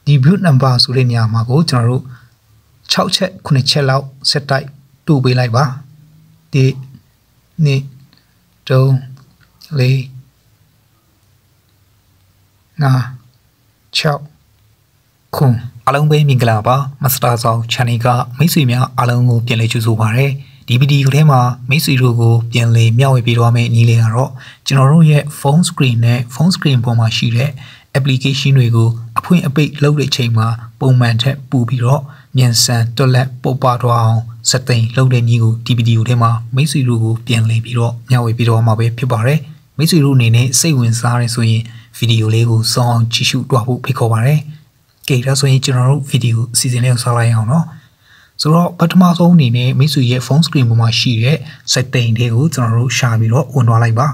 debut number ဆိုတဲ့နေရာမှာကိုကျွန်တော်တို့6ချက်9ချက်လောက် set type တူပေးလိုက်ပါ1 2 3 4 5 6 9အားလုံးပဲမင်္ဂလာပါမစတာဆောင် channel ကမိတ်ဆွေများအားလုံးကိုပြန်လည်ကြိုဆိုပါရစေဒီဗီဒီယိုထဲမှာမိတ်ဆွေတို့ကိုပြန်လည်မျှဝေပေးသွားမယ့်နည်းလေးကတော့ကျွန်တော်တို့ရဲ့ phone screen နဲ့ phone screen ပေါ်မှာရှိတဲ့ application တွေကိုအဖွင့်အပိတ်လုပ်တဲ့အချိန်မှာပုံမှန်ထက်ပိုပြီးတော့မြန်ဆန်တွက်လက်ပုတ်ပသွားအောင်စက်သိမ်းလုပ်တဲ့နည်းကိုဒီဗီဒီယိုထဲမှာမိတ်ဆွေတို့ကိုပြန်လည်ပြီးတော့မျှဝေပေးသွားမှာပဲဖြစ်ပါတယ်မိတ်ဆွေတို့အနေနဲ့စိတ်ဝင်စားရဆိုရင်ဗီဒီယိုလေးကိုစောင့်အောင်ကြည့်ရှုတွားဖို့ဖိတ်ခေါ်ပါတယ်ကဲဒါဆိုရင်ကျွန်တော်တို့ဗီဒီယိုအစီအစဉ်လေးကိုဆက်လိုက်အောင်နော်ဆိုတော့ပထမဆုံးအနေနဲ့မိတ်ဆွေရဲ့ phone screen ပေါ်မှာရှိတဲ့ setting တွေကိုကျွန်တော်တို့ရှာပြီးတော့ဝင်သွားလိုက်ပါ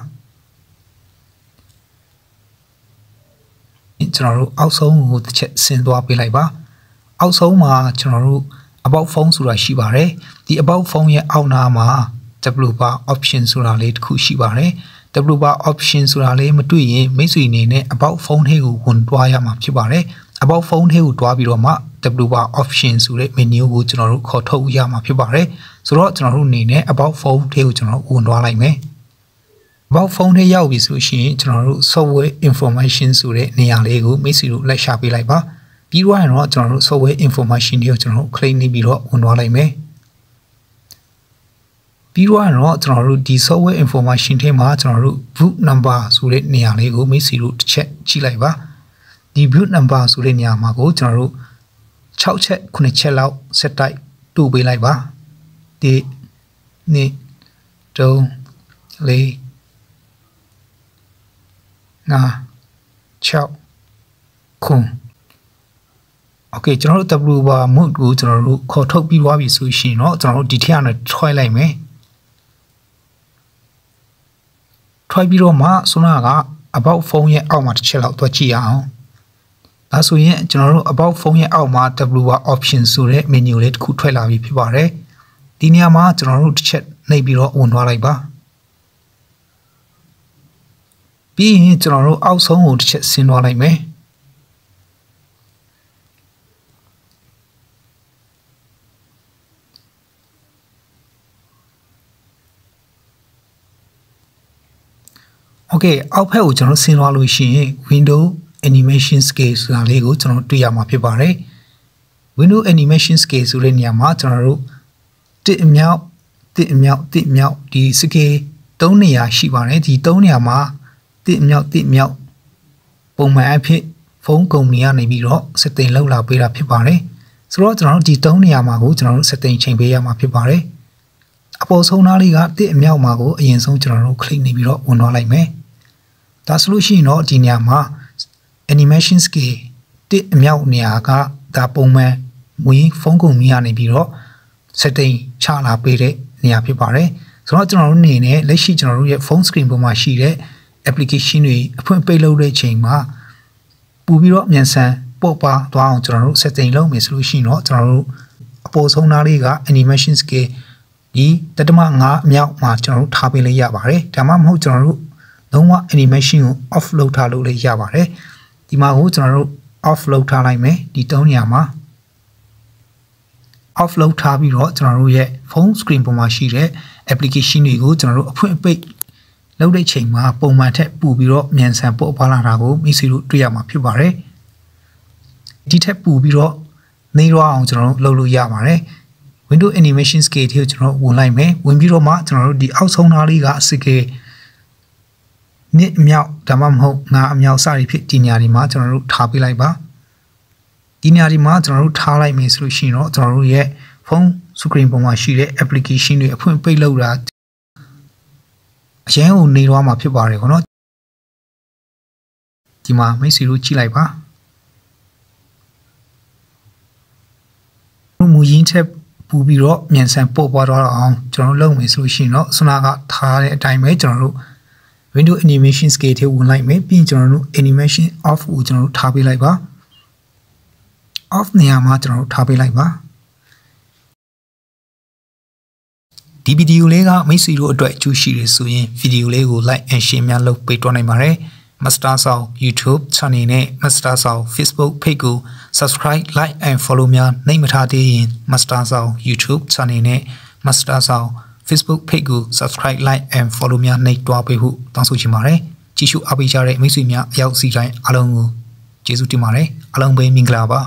ကျွန်တော်တို့အောက်ဆုံးကိုတစ်ချက်ဆင်းသွားပေးလိုက်ပါအောက်ဆုံးမှာကျွန်တော်တို့ about phone ဆိုတာရှိပါတယ်ဒီ about phone ရဲ့အောက်နားမှာ W bar option ဆိုတာလေးတစ်ခုရှိပါတယ် W bar option ဆိုတာလေးမတွေ့ရင်မိတ်ဆွေအနေနဲ့ about phone ထဲကိုဝင်သွားရမှာဖြစ်ပါတယ် about phone ထဲကိုတွားပြီးတော့မှ W bar option ဆိုတဲ့ menu ကိုကျွန်တော်တို့ခေါ်ထုတ်ရမှာဖြစ်ပါတယ်ဆိုတော့ကျွန်တော်တို့အနေနဲ့ about phone ထဲကိုကျွန်တော်ဝင်သွားလိုက်မယ် about phone ထဲရောက်ပြီဆိုရှင်ကျွန်တော်တို့ software information ဆိုတဲ့နေရာလေးကိုမိတ်ဆွေတို့လက်ရှာပေးလိုက်ပါပြီးတော့ကျွန်တော်တို့ software information တွေကိုကျွန်တော်တို့ click နေပြီးတော့ဝင်သွားလိုက်မယ်ပြီးတော့ကျွန်တော်တို့ဒီ software information ထဲမှာကျွန်တော်တို့ boot number ဆိုတဲ့နေရာလေးကိုမိတ်ဆွေတို့တစ်ချက်ကြည့်လိုက်ပါဒီ boot number ဆိုတဲ့နေရာမှာကိုကျွန်တော်တို့6ချက်9ချက်လောက် set type တူပေးလိုက်ပါ1 2 3 4 5 6 9 Okay ကျွန်တော်တို့ W bar mode ကိုကျွန်တော်တို့ခေါ်ထုတ်ပြီးသွားပြီဆိုရှင်เนาะကျွန်တော်တို့ဒီထက်ကနေထွိုက်လိုက်မယ်ထွိုက်ပြီးတော့မှဆိုတော့က about phone ရဲ့အောက်မှာတစ်ချက်လောက်တွက်ကြည့်ရအောင်ဒါဆိုရင်ကျွန်တော်တို့ about phone ရဲ့အောက်မှာ W bar option ဆိုတဲ့ menu လေးတစ်ခုထွက်လာပြီဖြစ်ပါတယ်ဒီနေရာမှာကျွန်တော်တို့တစ်ချက်နှိပ်ပြီးတော့ဝင်သွားလိုက်ပါပြီးရင်ကျွန်တော်တို့အောက်ဆုံးကိုတစ်ချက်ဆင်းသွားလိုက်မယ်Okay အောက်ဖက်ကိုကျွန်တော်ဆင်းသွားလို့ရှိရင် window animation scale ဆိုတာလေးကိုကျွန်တော်တွေ့ရမှာဖြစ်ပါတယ် window animation scale ဆိုတဲ့နေရာမှာကျွန်တော်တို့တစ်အမြောက်ဒီ scale 3နေရာရှိပါတယ်ဒီ3နေရာမှာတစ်အမြောက်ပုံမှန်အဖြစ်ဖုန်းကုမ္ပဏီကနေပြီးတော့ setting လောက်လာပေးတာဖြစ်ပါတယ်ဆိုတော့ကျွန်တော်တို့ဒီ3နေရာမှာကိုကျွန်တော်တို့ setting ချိန်ပေးရမှာဖြစ်ပါတယ်အပေါ်ဆုံးသားလေးကတစ်အမြောက်မှာကိုအရင်ဆုံးကျွန်တော်တို့ click နေပြီးတော့ဝင်သွားလိုက်မယ်ဒါဆိုလို့ရှိရင်တော့ဒီနေရာမှာ animation scale တစ်အမြောက်နေရာကဒါပုံမှန်မွေးဖုန်းကုမ္ပဏီကနေပြီးတော့ setting ချလာပေးတဲ့နေရာဖြစ်ပါတယ်ဆိုတော့ကျွန်တော်တို့အနေနဲ့လက်ရှိကျွန်တော်တို့ရဲ့ phone screen ပေါ်မှာရှိတဲ့ application တွေအဖွင့်ပိတ်လုပ်တဲ့အချိန်မှာပို့ပြီးတော့မြန်ဆန်ပို့ပါသွားအောင်ကျွန်တော်တို့ setting လုပ်မယ်ဆိုလို့ရှိရင်တော့ကျွန်တော်တို့အပေါ်ဆုံးသားလေးက animation scale ဒီ3.5အမြောက်မှာကျွန်တော်တို့ထားပေးလိုက်ရပါတယ်ဒါမှမဟုတ်ကျွန်တော်တို့လုံးဝ animation ကို off လုပ်ထားလို့လည်းရပါတယ်ဒီမှာကိုကျွန်တော်တို့ off လုပ်ထားလိုက်မယ်ဒီ3နေရာမှာ off လုပ်ထားပြီးတော့ကျွန်တော်တို့ရဲ့ phone screen ပေါ်မှာရှိတဲ့ application တွေကိုကျွန်တော်တို့အဖွင့်အပိတ်လုပ်တဲ့ချိန်မှာပုံမှန်ထက်ပိုပြီးတော့မြန်ဆန်ပို့ပါလာတာကိုမိတ်ဆွေတို့တွေ့ရမှာဖြစ်ပါတယ်ဒီထက်ပိုပြီးတော့နေရအောင်ကျွန်တော်တို့လုပ်လို့ရပါတယ်window animation scale ကိုကျွန်တော်ဝင်လိုက်မယ်ဝင်ပြီးတော့မှကျွန်တော်တို့ဒီအောက်ဆုံးသားလေးက scale နှစ်အမြောက်ဒါမှမဟုတ်ငါအမြောက်စသည်ဖြစ်ဒီနေရာဒီမှာကျွန်တော်တို့ထားပေးလိုက်ပါဒီနေရာဒီမှာကျွန်တော်တို့ထားလိုက်မယ်ဆိုလို့ရှိရင်တော့ကျွန်တော်တို့ရဲ့ phone screen ပေါ်မှာရှိတဲ့ application တွေအဖွင့်ပိတ်လုပ်တာအရင်ကနေတော့မှာဖြစ်ပါတယ်ခေါနော်ဒီမှာမိတ်ဆွေတို့ကြည့်လိုက်ပါမူရင်းချက်ပူပြီးတော့မြန်ဆန်ပို့ပွားတော့အောင်ကျွန်တော်တို့လုပ်မယ်ဆိုလို့ရှိရင်တော့ဆွနာကထားတဲ့အတိုင်းပဲကျွန်တော်တို့ window animation scale ထဲဝင်လိုက်မယ်ပြီးရင်ကျွန်တော်တို့ animation off ကိုကျွန်တော်တို့ထားပေးလိုက်ပါ off နေရာမှာကျွန်တော်တို့ထားပေးလိုက်ပါဒီဗီဒီယိုလေးကမိတ်ဆွေတို့အတွက်အကျိုးရှိတယ်ဆိုရင်ဗီဒီယိုလေးကို like and share များလုပ်ပေးတော့နိုင်ပါတယ် Master Sao YouTube channel နဲ့ Master Sao Facebook page ကို subscribe like and follow များနှိပ်မထားသေးရင် Master Sao YouTube channel နဲ့ Master Sao Facebook page ကို subscribe like and follow များနှိပ်တွားပေးဖို့တောင်းဆိုချင်ပါတယ်ကြည့်ရှုအားပေးကြတဲ့မိတ်ဆွေများအရောက်စီတိုင်းအားလုံးကိုကျေးဇူးတင်ပါတယ်အားလုံးပဲမင်္ဂလာပါ